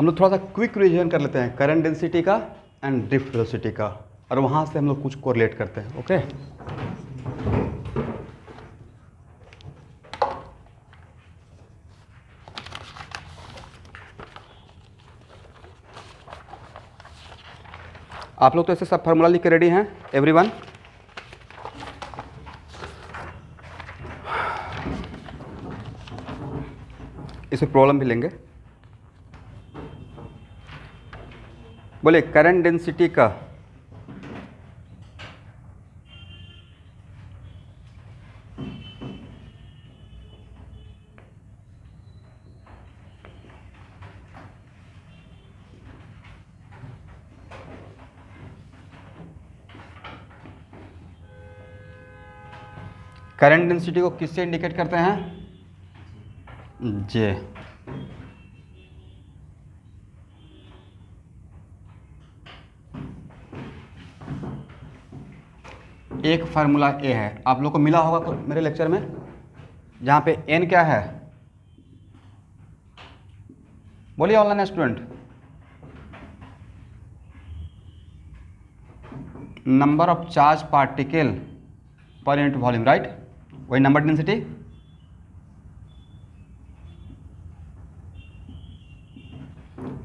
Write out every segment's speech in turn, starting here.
हम लोग थोड़ा सा क्विक रिवीजन कर लेते हैं करंट डेंसिटी का एंड ड्रिफ्ट वेलोसिटी का, और वहाँ से हम लोग कुछ कोरिलेट करते हैं। ओके, आप लोग तो ऐसे सब फार्मूला लिख के रेडी हैं एवरीवन? इसमें प्रॉब्लम भी लेंगे। बोले करंट डेंसिटी का करंट डेंसिटी को किससे इंडिकेट करते हैं? जे। एक फार्मूला ए है, आप लोग को मिला होगा मेरे लेक्चर में, जहाँ पे एन क्या है? बोलिए online student. Number of charge particle per unit volume, right? वही number density.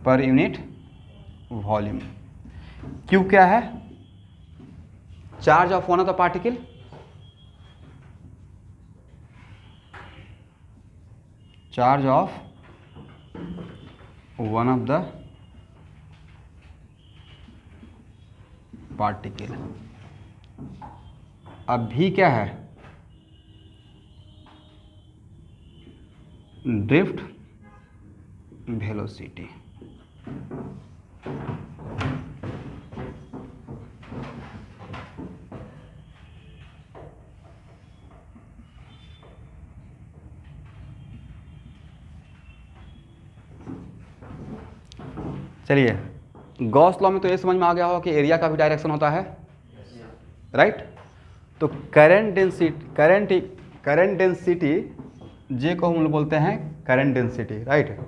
Per unit volume. Q क्या है? Charge of one of the particle, charge of one of the particle. अब भी क्या है? Drift velocity. चलिए, गॉस लॉ में तो ये समझ में आ गया होगा कि एरिया का भी डायरेक्शन होता है, राइट? तो करंट डेंसिटी जे को हम लोग बोलते हैं करंट डेंसिटी, राइट?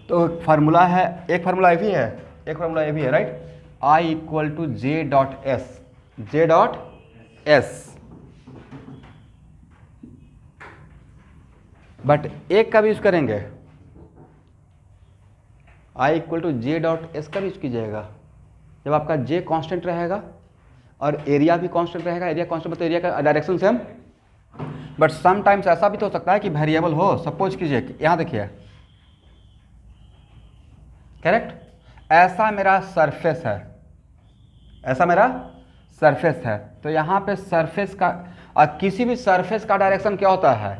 तो फार्मूला है, एक फार्मूला ये भी है, एक फार्मूला ये भी है, right? I equal to J dot S, J dot S. But एक का भी यूज करेंगे, I equal to J dot S का भी यूज कीजिएगा जब आपका जे कांस्टेंट रहेगा और एरिया भी कांस्टेंट रहेगा। एरिया कांस्टेंट मतलब एरिया का डायरेक्शन सेम। बट समटाइम्स ऐसा भी तो हो सकता है कि वेरिएबल हो। सपोज कीजिए कि यहाँ देखिए, करेक्ट, ऐसा मेरा सरफेस है, ऐसा मेरा सरफेस है, तो यहाँ पे सरफेस का, और किसी भी सरफेस का डायरेक्शन क्या होता है?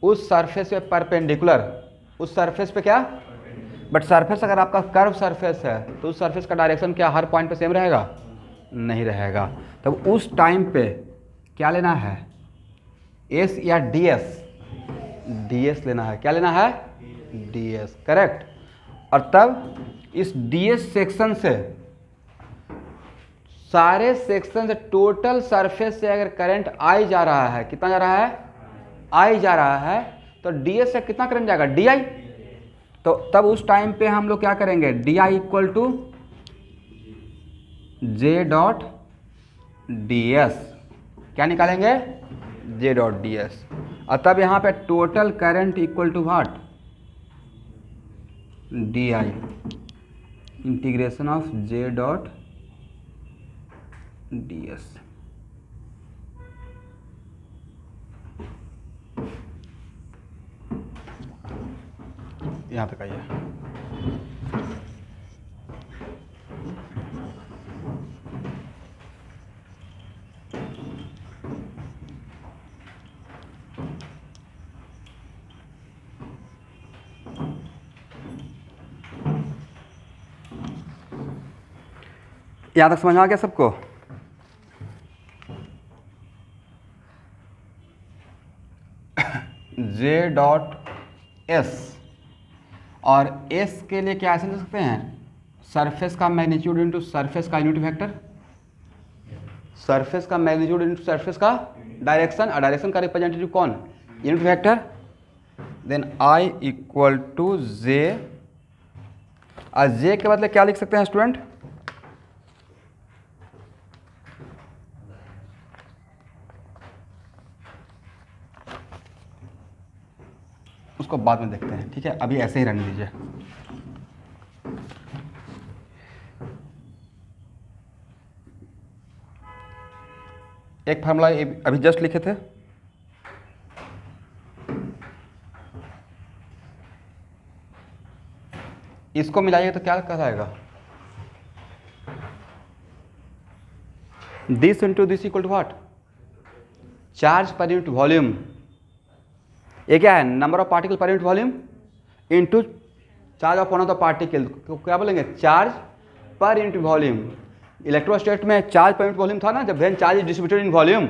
उस सरफेस पे परपेंडिकुलर, उस सरफेस पे क्या? बट सरफेस अगर आपका कर्व सरफेस है तो उस सरफेस का डायरेक्शन क्या हर पॉइंट पे सेम रहेगा? नहीं रहेगा। तब उस टाइम पे क्या लेना है? एस या डी एस? डी एस लेना है। क्या लेना है? D S, correct. और तब इस डी एस सेक्शन से, सारे सेक्शन से, टोटल सरफेस से अगर करंट आई जा रहा है, कितना जा रहा है? आई जा रहा है, तो डी एस से कितना करंट जाएगा? D I. तो तब उस टाइम पे हम लोग क्या करेंगे? D I equal to J dot D S. क्या निकालेंगे? J dot D S. और तब यहाँ पे total current equal to what? D I integration of J dot D S. यहाँ पे कहिए, यहाँ तक समझ में आ गया सबको? जे डॉट एस, और एस के लिए क्या ऐसे लिख सकते हैं? सरफेस का मैग्नीट्यूड इंटू सरफेस का यूनिट वेक्टर, सरफेस का मैग्नीट्यूड इंटू सरफेस का डायरेक्शन, और डायरेक्शन का रिप्रेजेंटेटिव कौन? Unit vector. Then I equal to J और जे के बदले क्या लिख सकते हैं स्टूडेंट? उसको बाद में देखते हैं, ठीक है, अभी ऐसे ही रहने दीजिए। एक फार्मूला अभी जस्ट लिखे थे, इसको मिलाइए तो क्या कहलाएगा? This into this equal to what? Charge per unit volume. ये क्या है? Number of particle per unit volume into charge of one of the particle, क्या बोलेंगे? Charge per unit volume. इलेक्ट्रोस्टेट में चार्ज पर यूनिट वॉल्यूम था ना, जब when charge is distributed in volume,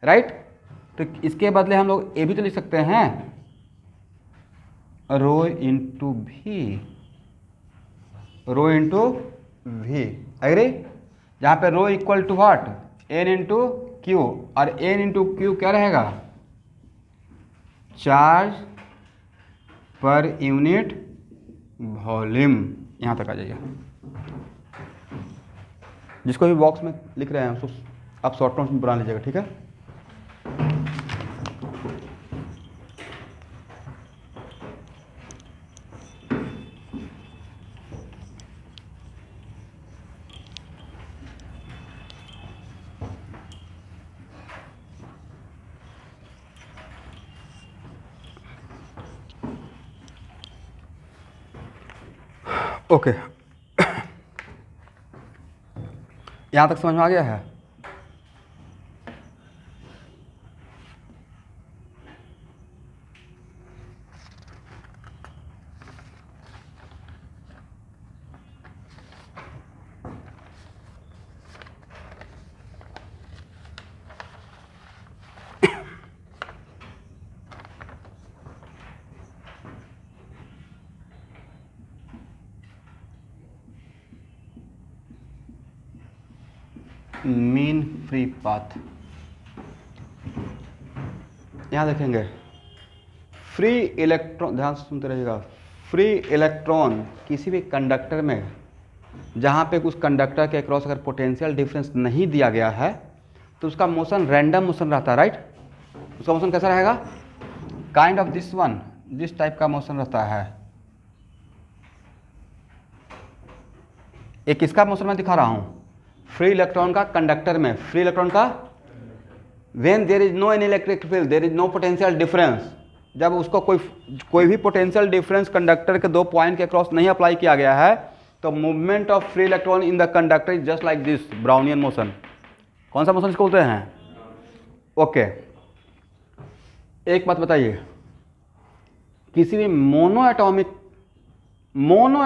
right? तो इसके बदले हम लोग ये भी तो लिख सकते हैं, रो इंटू भी, रो इंटू वी, एग्री? जहाँ पे rho equal to what? N into q, और एन इंटू क्यू क्या रहेगा? Charge per unit volume. यहाँ तक आ जाइए। जिसको भी बॉक्स में लिख रहे हैं उसको आप शॉर्ट नोट में बना लीजिएगा, ठीक है? ओके यहाँ तक समझ में आ गया है? मीन फ्री पाथ, यहाँ देखेंगे फ्री इलेक्ट्रॉन, ध्यान से सुनते रहिएगा। फ्री इलेक्ट्रॉन किसी भी कंडक्टर में जहाँ पे उस कंडक्टर के अक्रॉस अगर पोटेंशियल डिफरेंस नहीं दिया गया है तो उसका मोशन रैंडम मोशन रहता है, राइट? उसका मोशन कैसा रहेगा? काइंड ऑफ दिस वन, जिस टाइप का मोशन रहता है। एक किसका मोशन मैं दिखा रहा हूँ? फ्री इलेक्ट्रॉन का कंडक्टर में, फ्री इलेक्ट्रॉन का when there is no any electric field, there is no potential difference, जब उसको कोई भी पोटेंशियल डिफरेंस कंडक्टर के दो पॉइंट के क्रॉस नहीं अप्लाई किया गया है, तो movement of free electron in the conductor is just like this, Brownian motion. कौन सा मोशन इसको बोलते हैं? ओके एक बात बताइए, किसी भी मोनो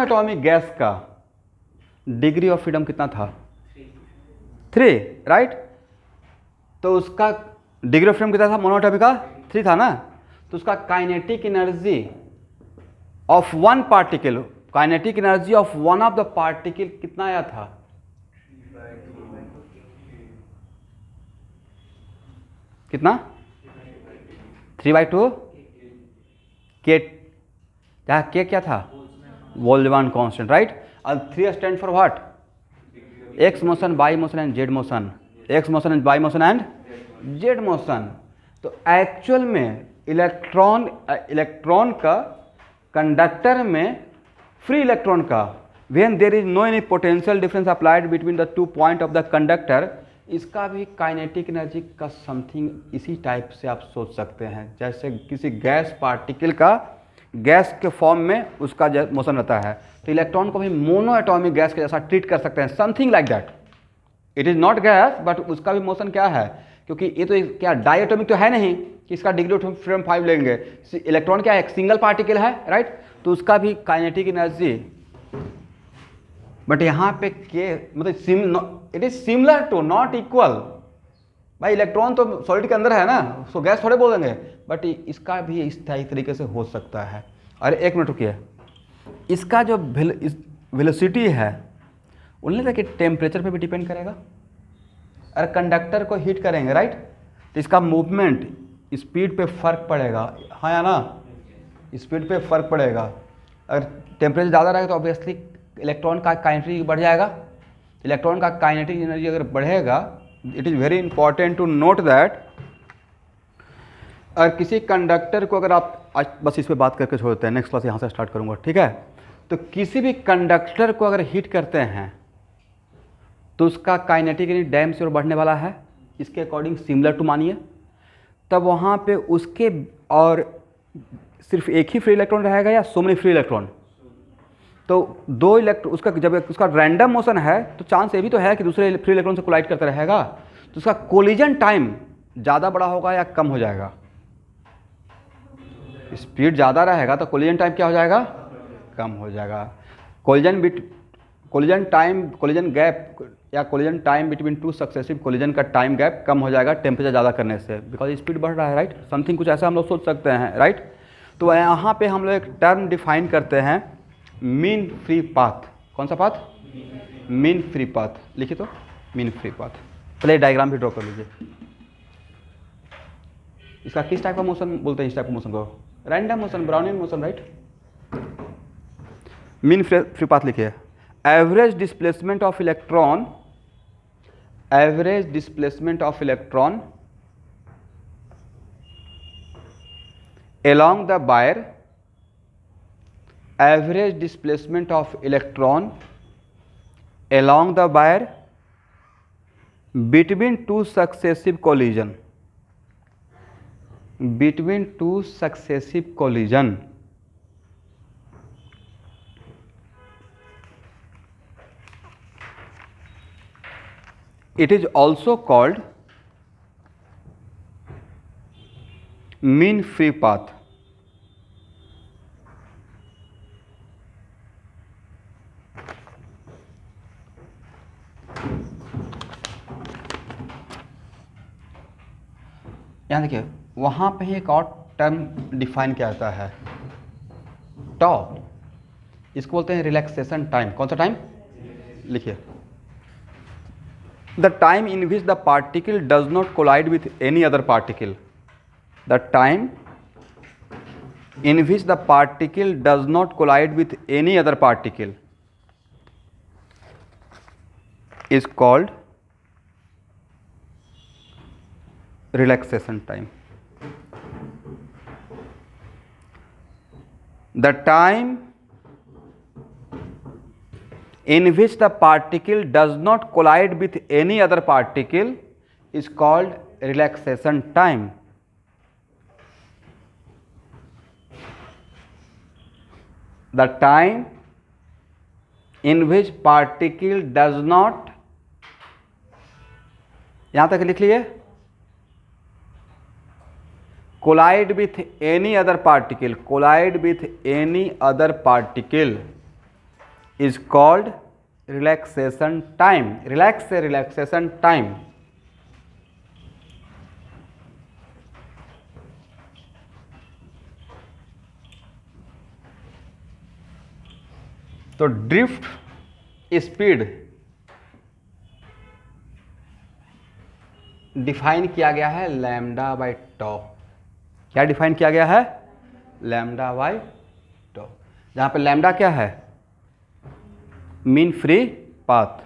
एटॉमिक गैस का डिग्री ऑफ फ्रीडम कितना था? 3, राइट? तो उसका डिग्री ऑफ फ्रीडम कितना था मोनो एटॉमिक का? 3 था ना? तो उसका kinetic energy of one particle, kinetic energy of one of the particle कितना आया था? कितना? 3/2 के, जहाँ के क्या था? Boltzmann constant, right? और 3 stand for what? X motion, y motion and z motion, x motion and y motion and z motion. तो एक्चुअल में इलेक्ट्रॉन का कंडक्टर में फ्री इलेक्ट्रॉन का when there is no any potential difference applied between the 2 point of the conductor, इसका भी kinetic energy का something इसी type से आप सोच सकते हैं, जैसे किसी गैस पार्टिकल का गैस के फॉर्म में उसका मोशन रहता है। तो इलेक्ट्रॉन को भी मोनो एटॉमिक गैस के जैसा ट्रीट कर सकते हैं, something like that. It is not gas but उसका भी मोशन क्या है, क्योंकि ये तो क्या डाई एटॉमिक तो है नहीं कि इसका डिग्री ऑफ फ्रीडम 5 लेंगे। इलेक्ट्रॉन क्या है? एक सिंगल पार्टिकल है, राइट? तो उसका भी काइनेटिक एनर्जी, बट यहाँ पे के मतलब it is similar to, not equal. भाई इलेक्ट्रॉन तो सॉलिड के अंदर है ना, उसको गैस थोड़े बोल देंगे, बट इसका भी इस तरीके से हो सकता है। अरे एक मिनट रुकिए, इसका जो वेलोसिटी है उन्हें कि टेम्परेचर पे भी डिपेंड करेगा। अरे कंडक्टर को हीट करेंगे, राइट? तो इसका मूवमेंट स्पीड पे फर्क पड़ेगा, हाँ या ना? स्पीड पे फर्क पड़ेगा। अगर टेम्परेचर ज़्यादा रहेगा तो ऑब्वियसली इलेक्ट्रॉन का काइनेटिक एनर्जी बढ़ जाएगा। इलेक्ट्रॉन का काइनेटिक एनर्जी अगर बढ़ेगा, it is very important to note that, और किसी कंडक्टर को अगर आप आज बस इस पे बात करके छोड़ देते हैं, नेक्स्ट क्लास यहाँ से स्टार्ट करूँगा, ठीक है। तो किसी भी कंडक्टर को अगर हीट करते हैं तो उसका काइनेटिक एनर्जी डैम से और बढ़ने वाला है, इसके अकॉर्डिंग सिमिलर टू मानिए। तब वहाँ पे उसके और सिर्फ एक ही फ्री इलेक्ट्रॉन रहेगा या सो मेनी फ्री इलेक्ट्रॉन? तो दो इलेक्ट्रॉन, उसका जब उसका रैंडम मोशन है तो चांस ये भी तो है कि दूसरे फ्री इलेक्ट्रॉन से कोलाइड करता रहेगा, तो उसका कोलिजन टाइम ज़्यादा बड़ा होगा या कम हो जाएगा? स्पीड ज़्यादा रहेगा तो कोलिजन टाइम क्या हो जाएगा? कम हो जाएगा। कोलिजन टाइम, कोलिजन गैप या collision time between two successive collision का टाइम गैप कम हो जाएगा टेम्परेचर ज़्यादा करने से, बिकॉज स्पीड बढ़ रहा है, राइट। समथिंग कुछ ऐसा हम लोग सोच सकते हैं, राइट। तो यहाँ पे हम लोग एक टर्म डिफाइन करते हैं, मीन फ्री पाथ। कौन सा पाथ? Mean free path. लिखिए तो, मीन फ्री पाथ। पहले डायग्राम भी ड्रॉ कर लीजिए। इसका किस टाइप का मोशन बोलते हैं? इस टाइप का मोशन को random motion, Brownian motion, right. Mean free path लिखिए। Average displacement of electron, average displacement of electron along the wire, average displacement of electron along the wire between two successive collision, between two successive collision. It is also called mean free path. यहाँ देखिए, वहाँ पे ही एक और term define किया जाता है, टॉ। इसको बोलते हैं रिलैक्सेशन टाइम। कौन सा टाइम? लिखिए, the time in which the particle does not collide with any other particle, the time in which the particle does not collide with any other particle is called relaxation time. The time in which the particle does not collide with any other particle is called relaxation time. The time in which particle does not, यहां तक लिख लिए, collide with any other particle, collide with any other particle is called relaxation time. relaxation time. तो drift speed define किया गया है lambda by टॉ। क्या define किया गया है? लैम्डा बाय टॉ, जहाँ पे लैम्डा क्या है? Mean free path,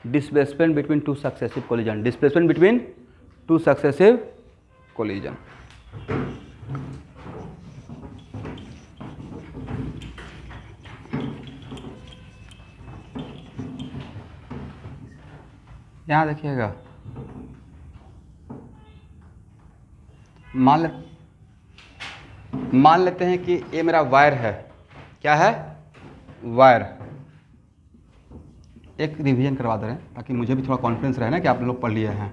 displacement between two successive collision, displacement between two successive collision. यहाँ देखिएगा, मान लेते हैं कि ये मेरा वायर है। क्या है? वायर। एक रिवीजन करवा दे रहे हैं ताकि मुझे भी थोड़ा कॉन्फिडेंस रहे ना कि आप लोग पढ़ लिए हैं।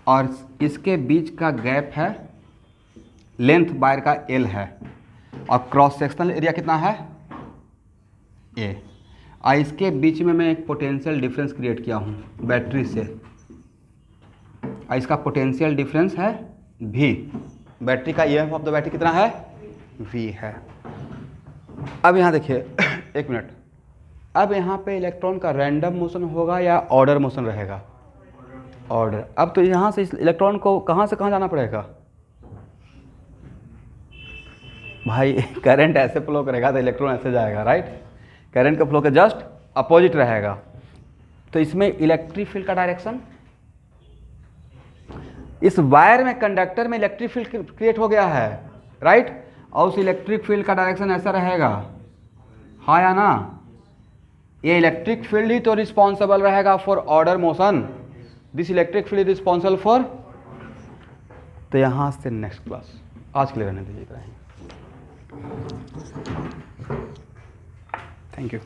और इसके बीच का गैप है, लेंथ वायर का L है, और क्रॉस सेक्शनल एरिया कितना है? A। और इसके बीच में मैं एक पोटेंशियल डिफरेंस क्रिएट किया हूँ बैटरी से, और इसका पोटेंशियल डिफरेंस है V। बैटरी का EMF ऑफ द बैटरी कितना है? V है। अब यहाँ देखिए, एक मिनट, अब यहाँ पे इलेक्ट्रॉन का रैंडम मोशन होगा या ऑर्डर मोशन रहेगा? ऑर्डर। अब तो यहाँ से इस इलेक्ट्रॉन को कहाँ से कहाँ जाना पड़ेगा? भाई करंट ऐसे फ्लो करेगा तो इलेक्ट्रॉन ऐसे जाएगा, राइट। करंट का फ्लो का जस्ट अपोजिट रहेगा। तो इसमें इलेक्ट्रिक फील्ड का डायरेक्शन, इस वायर में, कंडक्टर में इलेक्ट्रिक फील्ड क्रिएट हो गया है, राइट। और उस इलेक्ट्रिक फील्ड का डायरेक्शन ऐसा रहेगा, हाँ या ना। ये इलेक्ट्रिक फील्ड ही तो रिस्पॉन्सिबल रहेगा for order motion, this electric field responsible for. तो यहाँ से नेक्स्ट क्लास, आज के लिए रहने दीजिएगा। Thank you.